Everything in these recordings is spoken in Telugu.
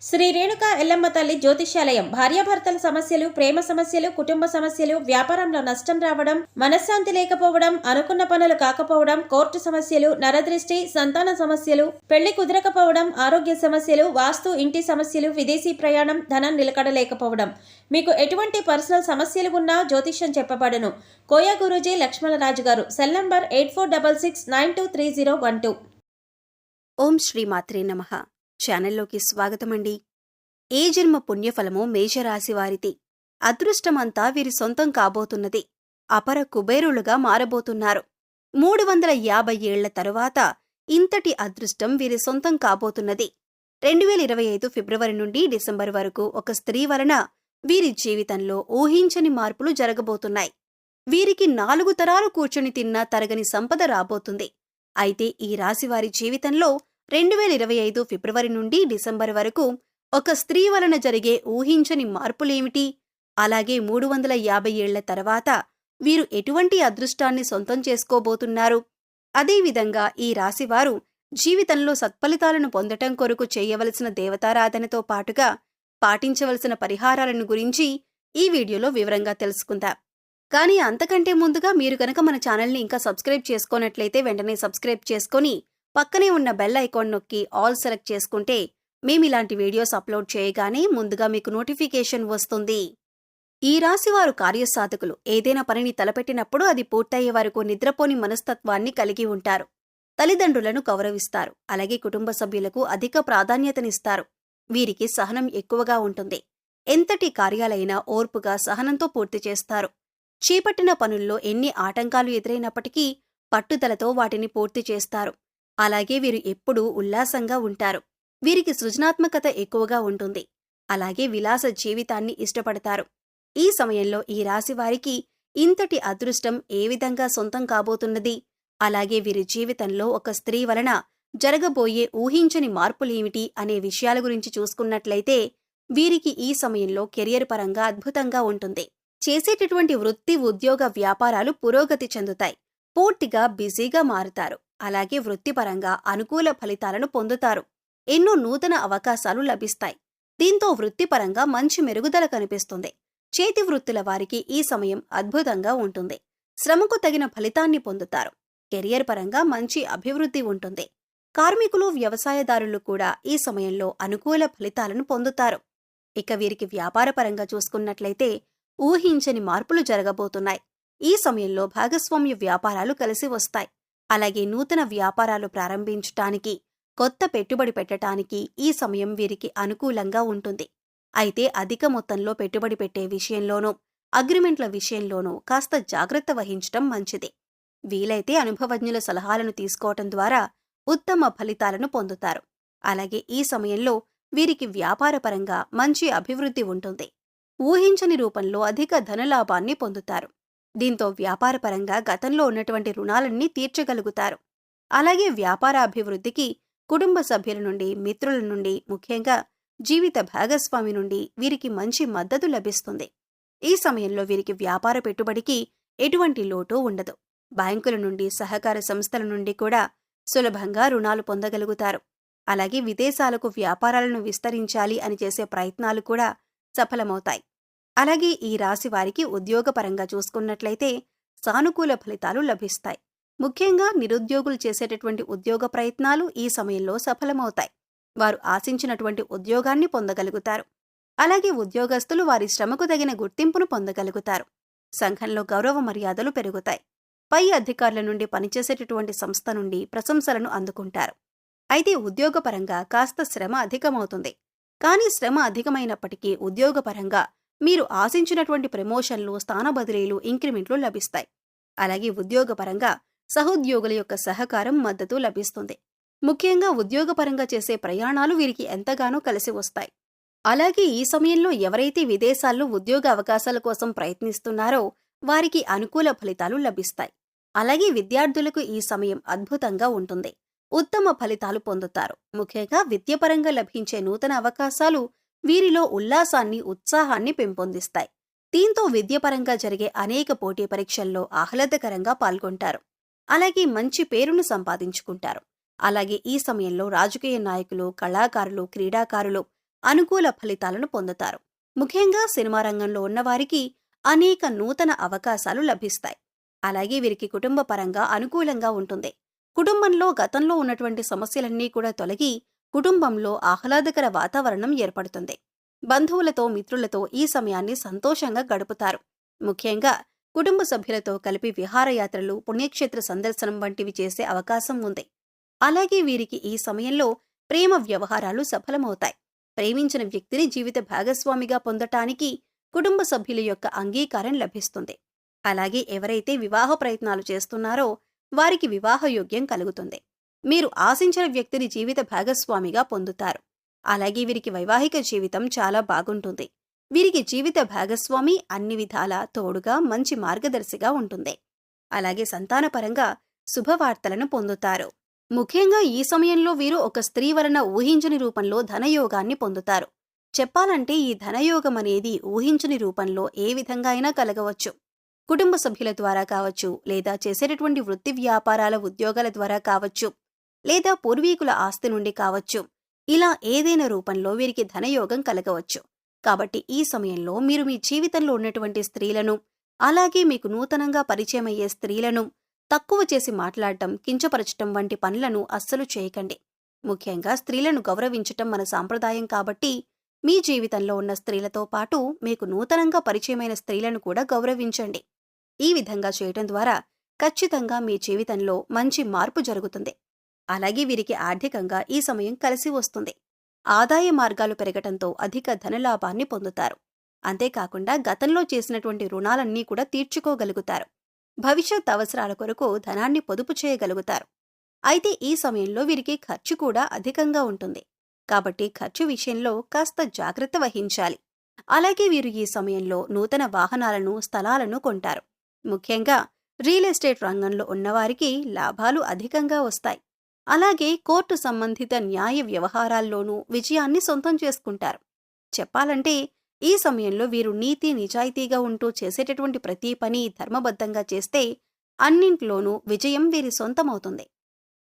శ్రీ రేణుకా ఎల్లమ్మ తల్లి జ్యోతిష్యాలయం భార్యాభర్తల సమస్యలు, ప్రేమ సమస్యలు, కుటుంబ సమస్యలు, వ్యాపారంలో నష్టం రావడం, మనశ్శాంతి లేకపోవడం, అనుకున్న పనులు కాకపోవడం, కోర్టు సమస్యలు, నరదృష్టి, సంతాన సమస్యలు, పెళ్లి కుదరకపోవడం, ఆరోగ్య సమస్యలు, వాస్తు, ఇంటి సమస్యలు, విదేశీ ప్రయాణం, ధనం నిలకడలేకపోవడం, మీకు ఎటువంటి పర్సనల్ సమస్యలు ఉన్నా జ్యోతిష్యం చెప్పబడును. కోయా గురూజీ లక్ష్మణరాజు గారు. Cell number 8466923012. ఓం శ్రీ మాత్రే నమః. ఛానల్లోకి స్వాగతమండి. ఏ జన్మ పుణ్యఫలమో మేషరాశి వారిది. అదృష్టమంతా వీరి సొంతం కాబోతున్నది. అపర కుబేరులుగా మారబోతున్నారు. 350 ఏళ్ల తరువాత ఇంతటి అదృష్టం వీరి సొంతం కాబోతున్నది. 2025 ఫిబ్రవరి నుండి డిసెంబర్ వరకు ఒక స్త్రీ వలన వీరి జీవితంలో ఊహించని మార్పులు జరగబోతున్నాయి. వీరికి 4 తరాలు కూర్చుని తిన్నా తరగని సంపద రాబోతుంది. అయితే ఈ రాశివారి జీవితంలో 2025 ఫిబ్రవరి నుండి డిసెంబర్ వరకు ఒక స్త్రీ వలన జరిగే ఊహించని మార్పులేమిటి? అలాగే 350 ఏళ్ల తర్వాత వీరు ఎటువంటి అదృష్టాన్ని సొంతం చేసుకోబోతున్నారు? అదేవిధంగా ఈ రాశివారు జీవితంలో సత్ఫలితాలను పొందటం కొరకు చేయవలసిన దేవతారాధనతో పాటుగా పాటించవలసిన పరిహారాలను గురించి ఈ వీడియోలో వివరంగా తెలుసుకుందాం. కానీ అంతకంటే ముందుగా మీరు కనుక మన ఛానల్ని ఇంకా సబ్స్క్రైబ్ చేసుకోనట్లయితే వెంటనే సబ్స్క్రైబ్ చేసుకొని పక్కనే ఉన్న బెల్ ఐకాన్ నొక్కి ఆల్ సెలెక్ట్ చేసుకుంటే మేమిలాంటి వీడియోస్ అప్లోడ్ చేయగానే ముందుగా మీకు నోటిఫికేషన్ వస్తుంది. ఈ రాశివారు కార్యసాధకులు. ఏదైనా పనిని తలపెట్టినప్పుడు అది పూర్తయ్యే వరకు నిద్రపోని మనస్తత్వాన్ని కలిగి ఉంటారు. తల్లిదండ్రులను గౌరవిస్తారు. అలాగే కుటుంబ సభ్యులకు అధిక ప్రాధాన్యతనిస్తారు. వీరికి సహనం ఎక్కువగా ఉంటుంది. ఎంతటి కార్యాలైనా ఓర్పుగా సహనంతో పూర్తి చేస్తారు. చేపట్టిన పనుల్లో ఎన్ని ఆటంకాలు ఎదురైనప్పటికీ పట్టుదలతో వాటిని పూర్తి చేస్తారు. అలాగే వీరు ఎప్పుడూ ఉల్లాసంగా ఉంటారు. వీరికి సృజనాత్మకత ఎక్కువగా ఉంటుంది. అలాగే విలాస జీవితాన్ని ఇష్టపడతారు. ఈ సమయంలో ఈ రాశివారికి ఇంతటి అదృష్టం ఏ విధంగా సొంతం కాబోతున్నది? అలాగే వీరి జీవితంలో ఒక స్త్రీ వలన జరగబోయే ఊహించని మార్పులేమిటి అనే విషయాల గురించి చూసుకున్నట్లయితే వీరికి ఈ సమయంలో కెరియర్ పరంగా అద్భుతంగా ఉంటుంది. చేసేటటువంటి వృత్తి, ఉద్యోగ, వ్యాపారాలు పురోగతి చెందుతాయి. పూర్తిగా బిజీగా మారుతారు. అలాగే వృత్తిపరంగా అనుకూల ఫలితాలను పొందుతారు. ఎన్నో నూతన అవకాశాలు లభిస్తాయి. దీంతో వృత్తిపరంగా మంచి మెరుగుదల కనిపిస్తుంది. చేతి వృత్తుల వారికి ఈ సమయం అద్భుతంగా ఉంటుంది. శ్రమకు తగిన ఫలితాన్ని పొందుతారు. కెరియర్ పరంగా మంచి అభివృద్ధి ఉంటుంది. కార్మికులు, వ్యవసాయదారులు కూడా ఈ సమయంలో అనుకూల ఫలితాలను పొందుతారు. ఇక వీరికి వ్యాపారపరంగా చూసుకున్నట్లయితే ఊహించని మార్పులు జరగబోతున్నాయి. ఈ సమయంలో భాగస్వామ్య వ్యాపారాలు కలిసి వస్తాయి. అలాగే నూతన వ్యాపారాలు ప్రారంభించటానికి, కొత్త పెట్టుబడి పెట్టటానికి ఈ సమయం వీరికి అనుకూలంగా ఉంటుంది. అయితే అధిక మొత్తంలో పెట్టుబడి పెట్టే విషయంలోనూ, అగ్రిమెంట్ల విషయంలోనూ కాస్త జాగ్రత్త వహించటం మంచిది. వీలైతే అనుభవజ్ఞుల సలహాలను తీసుకోవటం ద్వారా ఉత్తమ ఫలితాలను పొందుతారు. అలాగే ఈ సమయంలో వీరికి వ్యాపారపరంగా మంచి అభివృద్ధి ఉంటుంది. ఊహించని రూపంలో అధిక ధనలాభాన్ని పొందుతారు. దీంతో వ్యాపారపరంగా గతంలో ఉన్నటువంటి రుణాలన్నీ తీర్చగలుగుతారు. అలాగే వ్యాపారాభివృద్ధికి కుటుంబ సభ్యుల నుండి, మిత్రుల నుండి, ముఖ్యంగా జీవిత భాగస్వామి నుండి వీరికి మంచి మద్దతు లభిస్తుంది. ఈ సమయంలో వీరికి వ్యాపార పెట్టుబడికి ఎటువంటి లోటు ఉండదు. బ్యాంకుల నుండి, సహకార సంస్థల నుండి కూడా సులభంగా రుణాలు పొందగలుగుతారు. అలాగే విదేశాలకు వ్యాపారాలను విస్తరించాలి అని చేసే ప్రయత్నాలు కూడా సఫలమవుతాయి. అలాగే ఈ రాశి వారికి ఉద్యోగపరంగా చూసుకున్నట్లయితే సానుకూల ఫలితాలు లభిస్తాయి. ముఖ్యంగా నిరుద్యోగులు చేసేటటువంటి ఉద్యోగ ప్రయత్నాలు ఈ సమయంలో సఫలమవుతాయి. వారు ఆశించినటువంటి ఉద్యోగాన్ని పొందగలుగుతారు. అలాగే ఉద్యోగస్తులు వారి శ్రమకు తగిన గుర్తింపును పొందగలుగుతారు. సంఘంలో గౌరవ మర్యాదలు పెరుగుతాయి. పై అధికారుల నుండి, పనిచేసేటటువంటి సంస్థ నుండి ప్రశంసలను అందుకుంటారు. అయితే ఉద్యోగపరంగా కాస్త శ్రమ అధికమవుతుంది. కానీ శ్రమ అధికమైనప్పటికీ ఉద్యోగపరంగా మీరు ఆశించినటువంటి ప్రమోషన్లు, స్థాన బదిలీలు, ఇంక్రిమెంట్లు లభిస్తాయి. అలాగే ఉద్యోగపరంగా సహోద్యోగుల యొక్క సహకారం, మద్దతు లభిస్తుంది. ముఖ్యంగా ఉద్యోగపరంగా చేసే ప్రయాణాలు వీరికి ఎంతగానో కలిసి వస్తాయి. అలాగే ఈ సమయంలో ఎవరైతే విదేశాల్లో ఉద్యోగ అవకాశాల కోసం ప్రయత్నిస్తున్నారో వారికి అనుకూల ఫలితాలు లభిస్తాయి. అలాగే విద్యార్థులకు ఈ సమయం అద్భుతంగా ఉంటుంది. ఉత్తమ ఫలితాలు పొందుతారు. ముఖ్యంగా విద్యపరంగా లభించే నూతన అవకాశాలు వీరిలో ఉల్లాసాన్ని, ఉత్సాహాన్ని పెంపొందిస్తాయి. దీంతో విద్యపరంగా జరిగే అనేక పోటీ పరీక్షల్లో ఆహ్లాదకరంగా పాల్గొంటారు. అలాగే మంచి పేరును సంపాదించుకుంటారు. అలాగే ఈ సమయంలో రాజకీయ నాయకులు, కళాకారులు, క్రీడాకారులు, అనుకూల ఫలితాలను పొందుతారు. ముఖ్యంగా సినిమా రంగంలో ఉన్నవారికి అనేక నూతన అవకాశాలు లభిస్తాయి. అలాగే వీరికి కుటుంబ పరంగా అనుకూలంగా ఉంటుంది. కుటుంబంలో గతంలో ఉన్నటువంటి సమస్యలన్నీ కూడా తొలగి కుటుంబంలో ఆహ్లాదకర వాతావరణం ఏర్పడుతుంది. బంధువులతో మిత్రులతో ఈ సమయాన్ని సంతోషంగా గడుపుతారు. ముఖ్యంగా కుటుంబ సభ్యులతో కలిపి విహారయాత్రలు, పుణ్యక్షేత్ర సందర్శనం వంటివి చేసే అవకాశం ఉంది. అలాగే వీరికి ఈ సమయంలో ప్రేమ వ్యవహారాలు సఫలమవుతాయి. ప్రేమించిన వ్యక్తిని జీవిత భాగస్వామిగా పొందటానికి కుటుంబ సభ్యుల యొక్క అంగీకారం లభిస్తుంది. అలాగే ఎవరైతే వివాహ ప్రయత్నాలు చేస్తున్నారో వారికి వివాహయోగ్యం కలుగుతుంది. మీరు ఆశించిన వ్యక్తిని జీవిత భాగస్వామిగా పొందుతారు. అలాగే వీరికి వైవాహిక జీవితం చాలా బాగుంటుంది. వీరికి జీవిత భాగస్వామి అన్ని విధాలా తోడుగా మంచి మార్గదర్శిగా ఉంటుంది. అలాగే సంతానపరంగా శుభవార్తలను పొందుతారు. ముఖ్యంగా ఈ సమయంలో వీరు ఒక స్త్రీ వలన ఊహించని రూపంలో ధనయోగాన్ని పొందుతారు. చెప్పాలంటే ఈ ధనయోగం అనేది ఊహించని రూపంలో ఏ విధంగా అయినా కలగవచ్చు. కుటుంబ సభ్యుల ద్వారా కావచ్చు, లేదా చేసేటటువంటి వృత్తి వ్యాపారాల ఉద్యోగాల ద్వారా కావచ్చు, లేదా పూర్వీకుల ఆస్తి నుండి కావచ్చు. ఇలా ఏదైనా రూపంలో వీరికి ధనయోగం కలగవచ్చు. కాబట్టి ఈ సమయంలో మీరు మీ జీవితంలో ఉన్నటువంటి స్త్రీలను, అలాగే మీకు నూతనంగా పరిచయమయ్యే స్త్రీలను తక్కువ చేసి మాట్లాడటం, కించపరచటం వంటి పనులను అస్సలు చేయకండి. ముఖ్యంగా స్త్రీలను గౌరవించటం మన సాంప్రదాయం కాబట్టి మీ జీవితంలో ఉన్న స్త్రీలతో పాటు మీకు నూతనంగా పరిచయమైన స్త్రీలను కూడా గౌరవించండి. ఈ విధంగా చేయటం ద్వారా ఖచ్చితంగా మీ జీవితంలో మంచి మార్పు జరుగుతుంది. అలాగే వీరికి ఆర్థికంగా ఈ సమయం కలిసి వస్తుంది. ఆదాయ మార్గాలు పెరగటంతో అధిక ధనలాభాన్ని పొందుతారు. అంతేకాకుండా గతంలో చేసినటువంటి రుణాలన్నీ కూడా తీర్చుకోగలుగుతారు. భవిష్యత్ అవసరాల కొరకు ధనాన్ని పొదుపు చేయగలుగుతారు. అయితే ఈ సమయంలో వీరికి ఖర్చు కూడా అధికంగా ఉంటుంది. కాబట్టి ఖర్చు విషయంలో కాస్త జాగ్రత్త వహించాలి. అలాగే వీరు ఈ సమయంలో నూతన వాహనాలను, స్థలాలను కొంటారు. ముఖ్యంగా రియల్ ఎస్టేట్ రంగంలో ఉన్నవారికి లాభాలు అధికంగా వస్తాయి. అలాగే కోర్టు సంబంధిత న్యాయ వ్యవహారాల్లోనూ విజయాన్ని సొంతం చేసుకుంటారు. చెప్పాలంటే ఈ సమయంలో వీరు నీతి నిజాయితీగా ఉంటూ చేసేటటువంటి ప్రతి పని ధర్మబద్ధంగా చేస్తే అన్నింట్లోనూ విజయం వీరి సొంతమవుతుంది.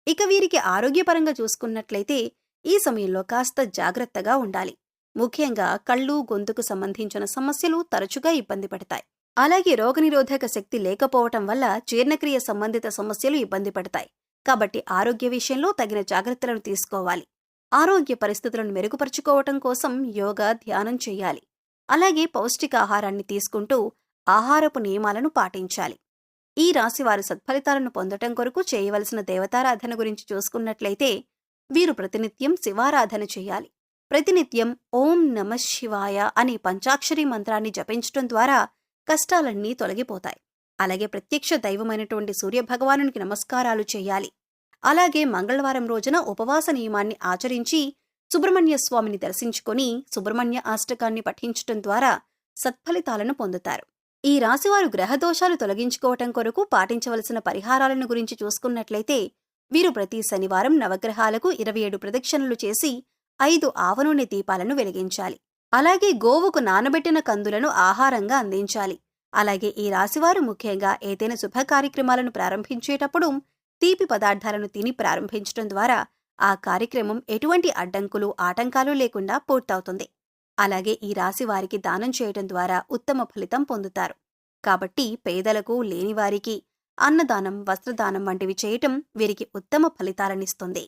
ఇక వీరికి ఆరోగ్యపరంగా చూసుకున్నట్లయితే ఈ సమయంలో కాస్త జాగ్రత్తగా ఉండాలి. ముఖ్యంగా కళ్ళు, గొంతుకు సంబంధించిన సమస్యలు తరచుగా ఇబ్బంది పడతాయి. అలాగే రోగనిరోధక శక్తి లేకపోవటం వల్ల జీర్ణక్రియ సంబంధిత సమస్యలు ఇబ్బంది పడతాయి. కాబట్టి ఆరోగ్య విషయంలో తగిన జాగ్రత్తలను తీసుకోవాలి. ఆరోగ్య పరిస్థితులను మెరుగుపరుచుకోవటం కోసం యోగా, ధ్యానం చేయాలి. అలాగే పౌష్టికాహారాన్ని తీసుకుంటూ ఆహారపు నియమాలను పాటించాలి. ఈ రాశివారు సత్ఫలితాలను పొందటం కొరకు చేయవలసిన దేవతారాధన గురించి చూసుకున్నట్లయితే వీరు ప్రతినిత్యం శివారాధన చేయాలి. ప్రతినిత్యం ఓం నమః శివాయ అనే పంచాక్షరి మంత్రాన్ని జపించటం ద్వారా కష్టాలన్నీ తొలగిపోతాయి. అలాగే ప్రత్యక్ష దైవమైనటువంటి సూర్యభగవానునికి నమస్కారాలు చేయాలి. అలాగే మంగళవారం రోజున ఉపవాస నియమాన్ని ఆచరించి సుబ్రహ్మణ్య స్వామిని దర్శించుకొని సుబ్రహ్మణ్య అష్టకాన్ని పఠించటం ద్వారా సత్ఫలితాలను పొందుతారు. ఈ రాశివారు గ్రహదోషాలు తొలగించుకోవటం కొరకు పాటించవలసిన పరిహారాలను గురించి చూసుకున్నట్లయితే వీరు ప్రతి శనివారం నవగ్రహాలకు 27 ప్రదక్షిణలు చేసి 5 ఆవనూనె దీపాలను వెలిగించాలి. అలాగే గోవుకు నానబెట్టిన కందులను ఆహారంగా అందించాలి. అలాగే ఈ రాశివారు ముఖ్యంగా ఏదైనా శుభ కార్యక్రమాలను ప్రారంభించేటప్పుడు తీపి పదార్థాలను తిని ప్రారంభించడం ద్వారా ఆ కార్యక్రమం ఎటువంటి అడ్డంకులు, ఆటంకాలు లేకుండా పూర్తవుతుంది. అలాగే ఈ రాశి వారికి దానం చేయటం ద్వారా ఉత్తమ ఫలితం పొందుతారు. కాబట్టి పేదలకు, లేనివారికి అన్నదానం, వస్త్రదానం వంటివి చేయటం వీరికి ఉత్తమ ఫలితాలనిస్తుంది.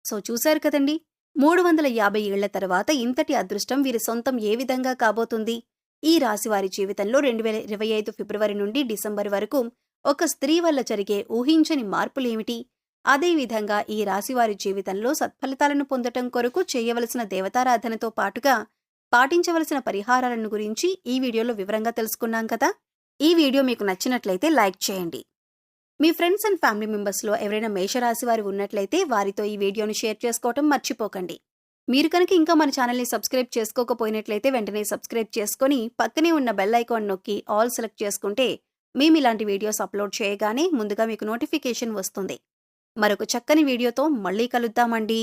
సో చూశారు కదండి, 350 ఏళ్ల తర్వాత ఇంతటి అదృష్టం వీరి సొంతం ఏ విధంగా కాబోతుంది. ఈ రాశివారి జీవితంలో 2025 ఫిబ్రవరి నుండి డిసెంబర్ వరకు ఒక స్త్రీ వల్ల జరిగే ఊహించని మార్పులేమిటి, అదేవిధంగా ఈ రాశివారి జీవితంలో సత్ఫలితాలను పొందటం కొరకు చేయవలసిన దేవతారాధనతో పాటుగా పాటించవలసిన పరిహారాలను గురించి ఈ వీడియోలో వివరంగా తెలుసుకున్నాం కదా. ఈ వీడియో మీకు నచ్చినట్లయితే లైక్ చేయండి. మీ ఫ్రెండ్స్ అండ్ ఫ్యామిలీ మెంబర్స్లో ఎవరైనా మేషరాశి వారు ఉన్నట్లయితే వారితో ఈ వీడియోని షేర్ చేసుకోవటం మర్చిపోకండి. మీరు కనుక ఇంకా మన ఛానల్ని సబ్స్క్రైబ్ చేసుకోకపోయినట్లయితే వెంటనే సబ్స్క్రైబ్ చేసుకుని పక్కనే ఉన్న బెల్ ఐకాన్ నొక్కి ఆల్ సెలెక్ట్ చేసుకుంటే మేము ఇలాంటి వీడియోస్ అప్లోడ్ చేయగానే ముందుగా మీకు నోటిఫికేషన్ వస్తుంది. మరొక చక్కని వీడియోతో మళ్ళీ కలుద్దామండి.